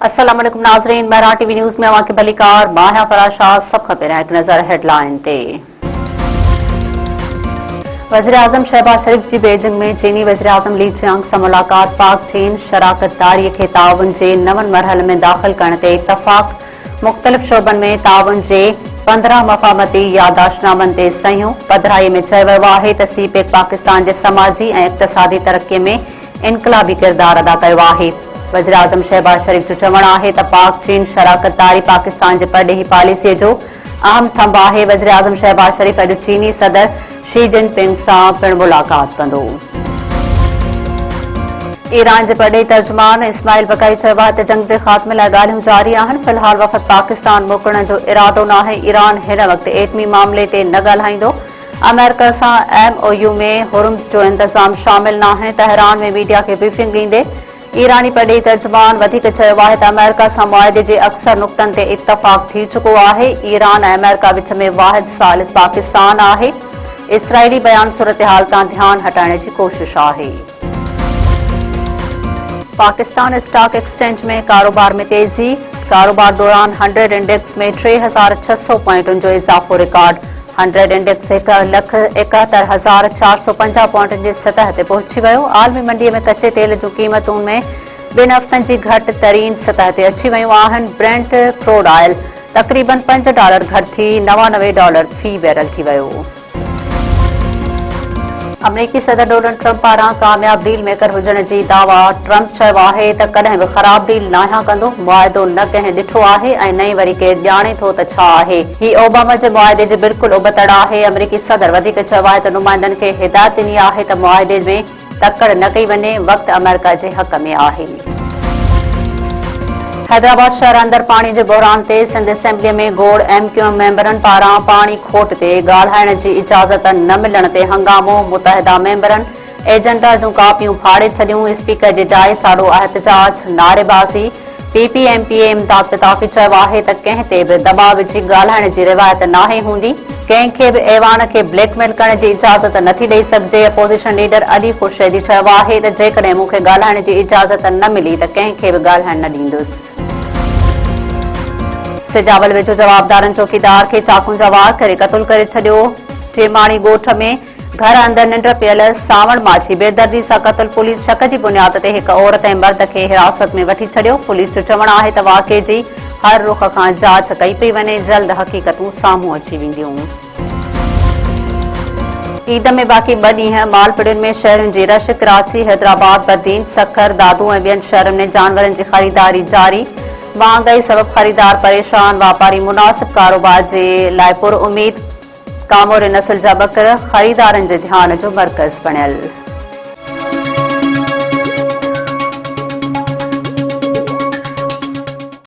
अस्सलाम वालेकुम नाज़रीन, मराठी टीवी न्यूज़ में अवां के भलीकार माहिया फराशाह सब खबर है। एक नज़र हेडलाइन ते। वज़ीर आज़म शहबाज शरीफ जी बीजिंग में चीनी वज़ीर आज़म ली चियांग सां मुलाकात। पाक चीन शराकतदारी के ताउन जे नवन मरहल में दाख़िल करण ते इतफ़ाक़। मुख़्तलिफ़ शोबन में ताउन जे 15 मफ़ाहमती याददाश्तनामनि ते सहियूं। पधिराईअ में चयो वियो आहे त सीपेक पाकिस्तान जे समाजी ऐं इक़्तिसादी तरक़ीअ में इनक़लाबी किरदार अदा कयो आहे। वज़ीर आज़म शहबाज शरीफ जो चवणु आहे त पाक चीन शराकतदारी पाकिस्तान जे परॾेही पॉलिसीअ जो अहम थंभ आहे। वज़ीर आज़म शहबाज शरीफ अॼु चीनी सदर शी जिनपिंग सां पिणु मुलाक़ात कंदो। ईरान जे परॾेही तर्जुमान इस्माइल बक़ाई चयो आहे त जंग जे ख़ात्मे लाइ ॻाल्हियूं जारी आहिनि। फ़िलहाल वफ़द पाकिस्तान मोकिलण जो इरादो नाहे। ईरान हिन वक़्तु एटमी मामले ते न ॻाल्हाईंदो। अमेरिका सां MOU में हुर्मुज़ जो इंतज़ाम शामिल नाहे। तहरान में मीडिया खे ब्रीफिंग ॾींदे ईरानी परॾेही तर्जुमान वधीक चयो आहे त अमेरिका सां मुआहिदे जे अक्सर नुक़्तनि ते इतफ़ाक़ थी चुको आहे। ईरान ऐं अमेरिका विच में वाहिद सालिस पाकिस्तान आहे। इसराइली बयान सूरतहाल तां ध्यानु हटाइण जी कोशिश आहे। पाकिस्तान स्टॉक एक्सचेंज में कारोबार में तेज़ी। कारोबार दौरान 100 इंडेक्स में 3600 पॉइंटुनि जो इज़ाफ़ो रिकॉर्ड। 100 इंडेक्स 1,71,450 पॉइंटुनि जी सतह ते पहुची वियो। आलमी मंडीअ में कचे तेल जूं क़ीमतुनि में ॿिनि हफ़्तनि जी घटि तरीन सतह ते अची वियूं आहिनि। ब्रेंट क्रूड ऑयल तक़रीबन $5 घटि थी $99 फ़ी बैरल थी वियो। अमरीकी सदर डोनाल्ड ट्रंप पारां कामयाब डील मेकर हुजण जी दावा। ट्रंप चयो आहे त कॾहिं बि ख़राब डील नाहियां कंदो। मुआहिदो न कंहिं ॾिठो आहे ऐं न ई वरी केरु ॼाणे थो त छा आहे। ही ओबामा जे मुआहिदे जे बिल्कुलु उबतड़ आहे। अमरीकी सदर वधीक चयो आहे त नुमाइंदनि खे हिदायत ॾिनी आहे त मुआहिदे में तकड़ न कई वञे। वक़्तु अमेरिका जे हक़ में आहे। हैदराबाद शहर अंदरि पाणी जे बहिरान ते सिंध असेंबलीअ में गोड़ MQM मेंबरनि पारां पाणी खोट ते ॻाल्हाइण जी इजाज़त न मिलण ते हंगामो। मुतहदा मेंबरनि एजेंडा जूं कापियूं फाड़े छॾियूं। स्पीकर जे जाइ साड़ो एहतजाज नारेबाज़ी। PPMPA इमदाद पिताफ़ी चयो आहे त कंहिं ते बि दॿाउ विझी ॻाल्हाइण जी रिवायत नाहे हूंदी। कंहिंखे बि ऐवान खे ब्लैकमेल करण जी इजाज़त नथी ॾेई सघिजे। अपोज़िशन लीडर अली ख़ुर्शीदी चयो आहे त जेकॾहिं मूंखे ॻाल्हाइण जी इजाज़त न मिली त कंहिंखे बि ॻाल्हाइण न ॾींदुसि। सिजावल वेझो जवाबदारनि चौकीदार खे चाकुनि जा वार करे क़तल करे छॾियो। टिमाणी ॻोठ में घर अंदरि निंड पियल सावण माची बेदर्दी सां क़तल। पुलिस शक जी बुनियाद ते हिकु औरत ऐं मर्द खे हिरासत में वठी छॾियो। पुलिस जो चवणु आहे त वाक़िए जी हर रुख खां जांच कई पई वञे। जल्द हक़ीक़तूं साम्हूं अची वेंदियूं। ईद में बाक़ी 2 ॾींहं मालपुड़ियुनि में शहरुनि जी रश। कराची, हैदराबाद, बदीन, सखर, दादू ऐं ॿियनि शहरनि में जानवरनि जी ख़रीदारी जारी। महांगाई सबब ख़रीदार परेशान। वापारी मुनासिब कारोबार जे लाइ पुर उम्मीद। कामोर नस्ल जा बकर ख़रीदारनि जे ध्यान जो मर्कज़ बणियल।